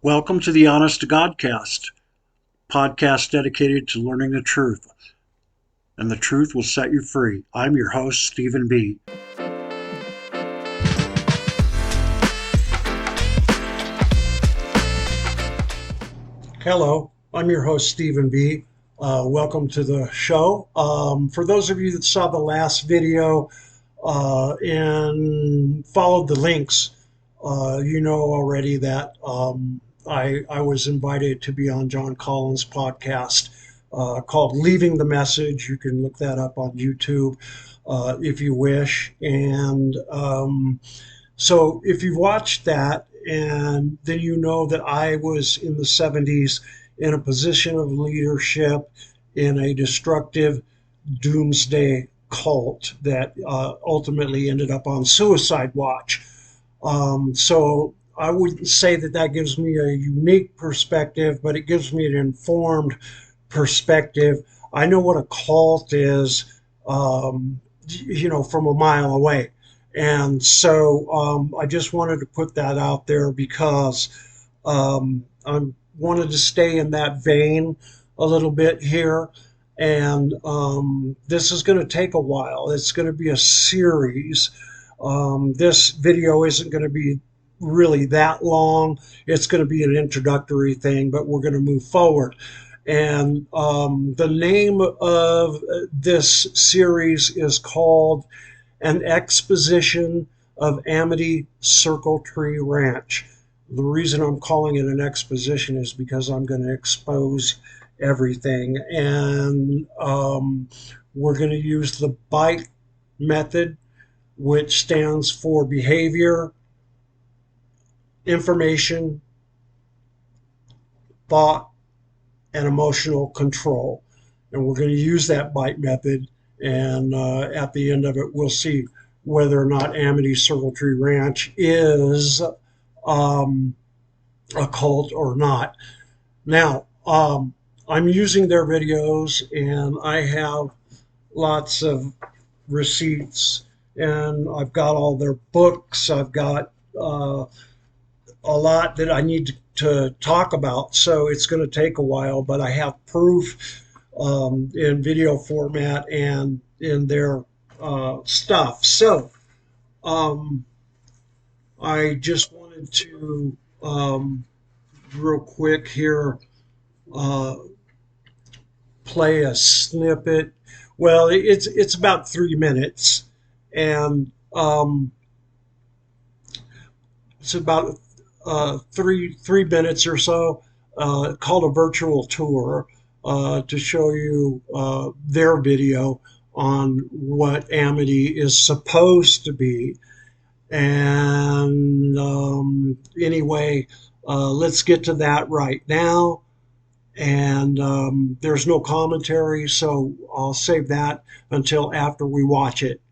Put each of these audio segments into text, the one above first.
Welcome to the Honest to Godcast, podcast dedicated to learning the truth, and the truth will set you free. I'm your host, Stephen B. Hello, I'm your host, Stephen B. Welcome to the show. For those of you that saw the last video and followed the links, you know already that I was invited to be on John Collins' podcast called Leaving the Message. You can look that up on YouTube if you wish. And so if you've watched that, and then you know that I was in the 70s in a position of leadership in a destructive doomsday cult that ultimately ended up on suicide watch. So I wouldn't say that that gives me a unique perspective, but it gives me an informed perspective. I know what a cult is, from a mile away. And so I just wanted to put that out there because I wanted to stay in that vein a little bit here. And this is going to take a while. It's going to be a series. This video isn't going to be really that long. It's going to be an introductory thing, but we're going to move forward. And the name of this series is called An Exposition of Amity Circle Tree Ranch. The reason I'm calling it an exposition is because I'm going to expose everything. And we're going to use the B.I.T.E method, which stands for behavior, information, thought, and emotional control. And we're going to use that B.I.T.E method. And at the end of it, we'll see whether or not Amity Circle Tree Ranch is a cult or not. Now, I'm using their videos, and I have lots of receipts, and I've got all their books. I've got a lot that I need to talk about, so it's going to take a while, but I have proof in video format and in their stuff. So I just wanted to real quick here play a snippet. Well, it's about 3 minutes, and it's about three minutes or so, called a virtual tour, to show you their video on what Amity is supposed to be. And anyway, let's get to that right now. And there's no commentary, so I'll save that until after we watch it.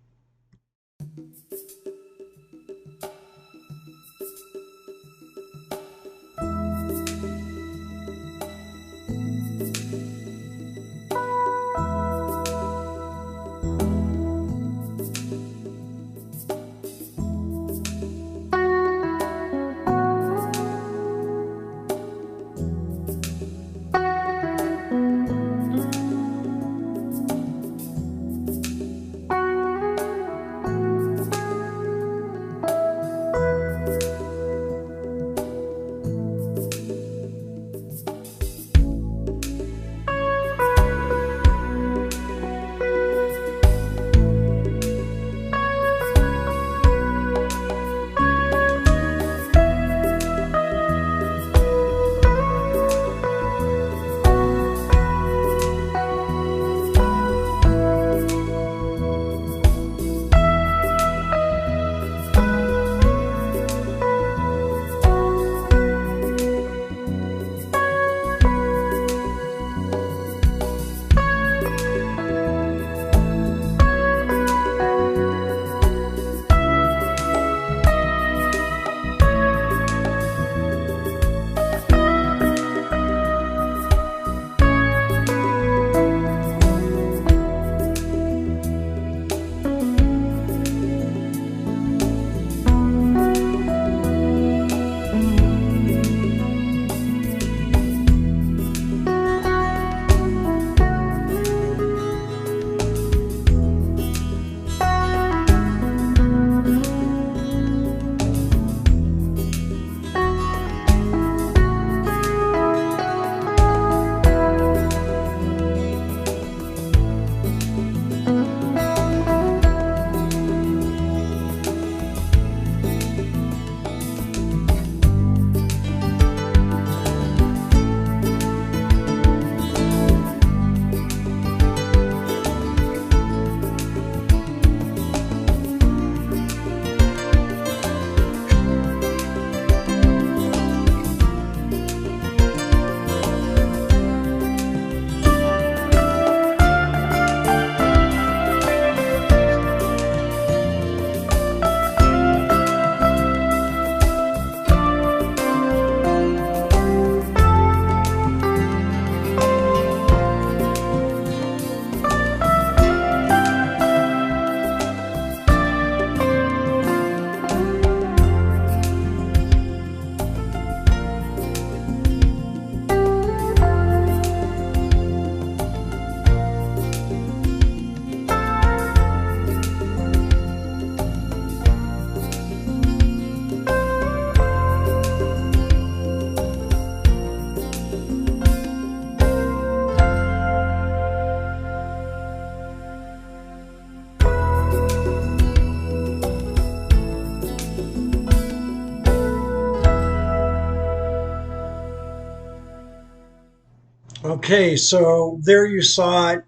Okay, so there you saw it.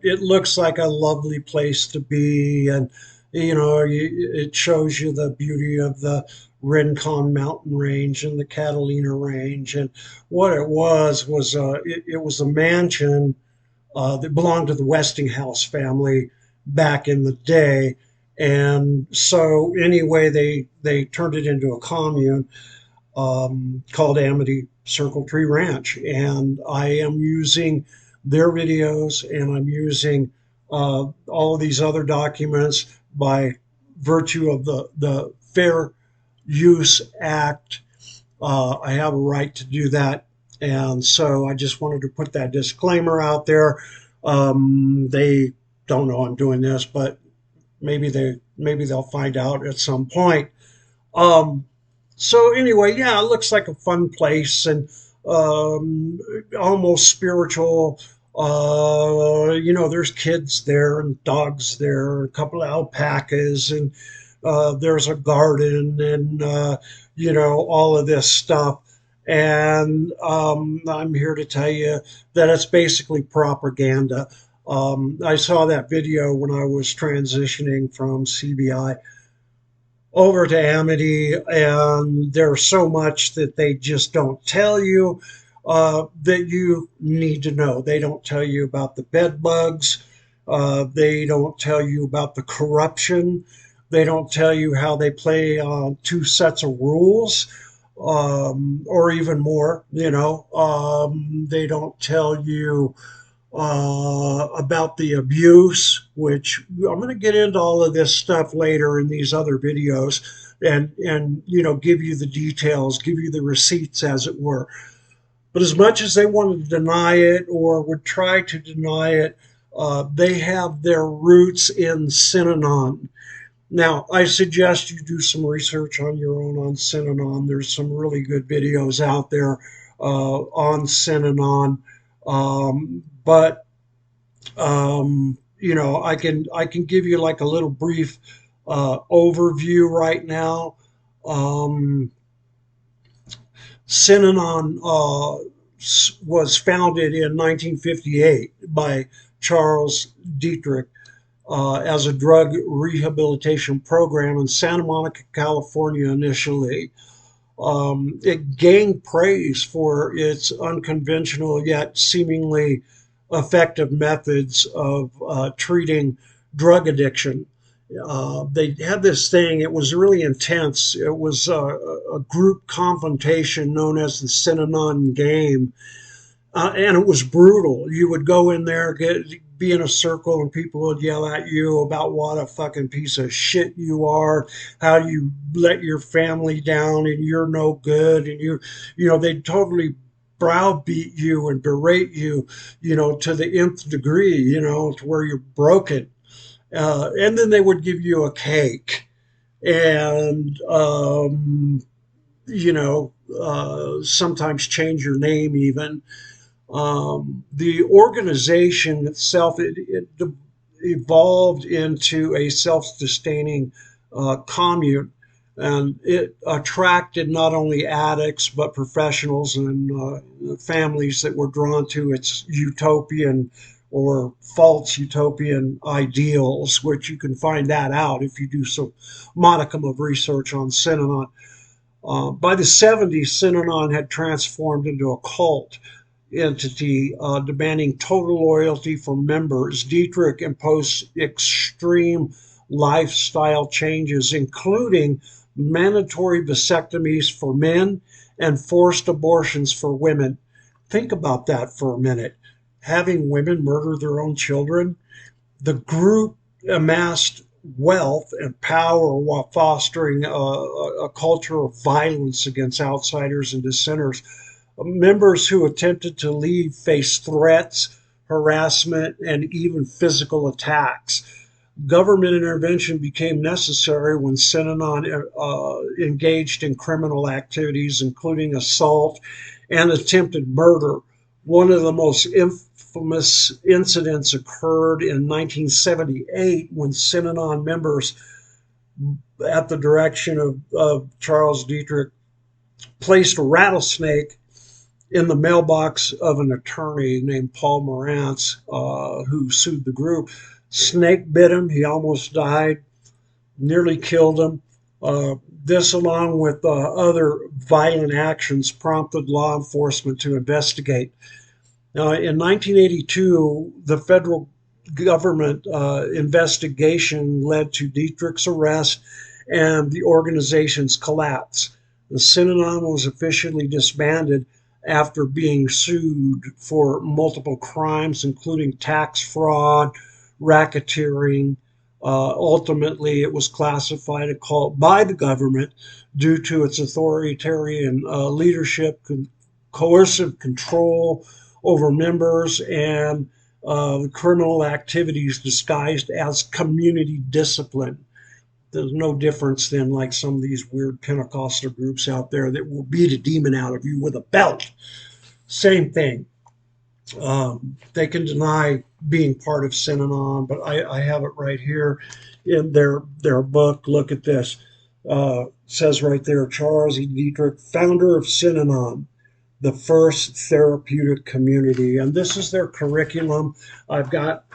It looks like a lovely place to be, and it shows you the beauty of the Rincon Mountain Range and the Catalina Range. And what it was it was a mansion that belonged to the Westinghouse family back in the day. And so anyway, they turned it into a commune called Amity Circle Tree Ranch, and I am using their videos, and I'm using all of these other documents by virtue of the Fair Use Act. I have a right to do that, and so I just wanted to put that disclaimer out there. They don't know I'm doing this, but maybe they'll find out at some point. Um, so anyway, yeah, it looks like a fun place and um, almost spiritual. There's kids there and dogs there, a couple of alpacas, and there's a garden and all of this stuff. And I'm here to tell you that it's basically propaganda. I saw that video when I was transitioning from CBI over to Amity, and there's so much that they just don't tell you that you need to know. They don't tell you about the bed bugs. They don't tell you about the corruption. They don't tell you how they play two sets of rules, or even more. They don't tell you about the abuse, which I'm going to get into all of this stuff later in these other videos, and give you the details, give you the receipts, as it were. But as much as they want to deny it or would try to deny it, they have their roots in Synanon. Now, I suggest you do some research on your own on Synanon. There's some really good videos out there on Synanon. But I can give you like a little brief overview right now. Um, Synanon was founded in 1958 by Charles Dietrich as a drug rehabilitation program in Santa Monica, California, initially. It gained praise for its unconventional yet seemingly effective methods of treating drug addiction. They had this thing, it was really intense. It was a group confrontation known as the Synanon game, and it was brutal. You would go in there, be in a circle, and people would yell at you about what a fucking piece of shit you are, how you let your family down, and you're no good, and they'd totally browbeat you and berate you, to the nth degree, to where you're broken. And then they would give you a cake, and sometimes change your name even. The organization itself, it evolved into a self-sustaining commune, and it attracted not only addicts but professionals and families that were drawn to its utopian or false utopian ideals, which you can find that out if you do some modicum of research on Synanon. By the 70s, Synanon had transformed into a cult entity demanding total loyalty from members. Dietrich imposed extreme lifestyle changes, including mandatory vasectomies for men and forced abortions for women. Think about that for a minute. Having women murder their own children. The group amassed wealth and power while fostering a culture of violence against outsiders and dissenters. Members who attempted to leave faced threats, harassment, and even physical attacks. Government intervention became necessary when Synanon engaged in criminal activities, including assault and attempted murder. One of the most infamous incidents occurred in 1978 when Synanon members, at the direction of Charles Dietrich, placed a rattlesnake in the mailbox of an attorney named Paul Morantz, who sued the group. Snake bit him. He almost died, nearly killed him. Uh, this, along with other violent actions, prompted law enforcement to investigate. Now, in 1982, the federal government investigation led to Dietrich's arrest and the organization's collapse. The Synanon was officially disbanded after being sued for multiple crimes, including tax fraud, racketeering. Ultimately, it was classified a cult by the government due to its authoritarian leadership, coercive control over members, and criminal activities disguised as community discipline. There's no difference than like some of these weird Pentecostal groups out there that will beat a demon out of you with a belt. Same thing. They can deny being part of Synanon, but I have it right here in their book. Look at this. Says right there, Charles E. Dietrich, founder of Synanon, the first therapeutic community. And this is their curriculum. I've got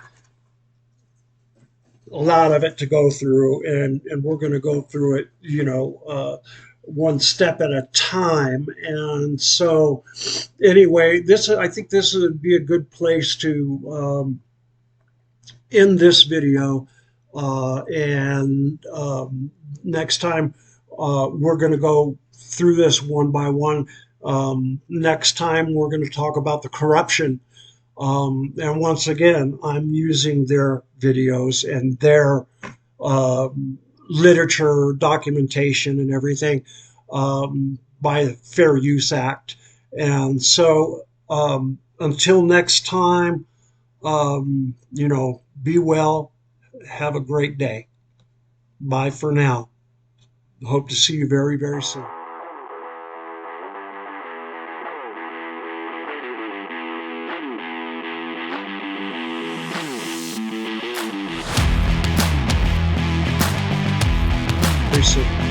a lot of it to go through, and we're going to go through it, one step at a time. And so, anyway, I think this would be a good place to end this video. And next time, we're going to go through this one by one. Next time, we're going to talk about the corruption. And once again, I'm using their videos and their literature, documentation, and everything by the Fair Use Act. And so until next time, be well, have a great day. Bye for now. Hope to see you very, very soon. Very soon.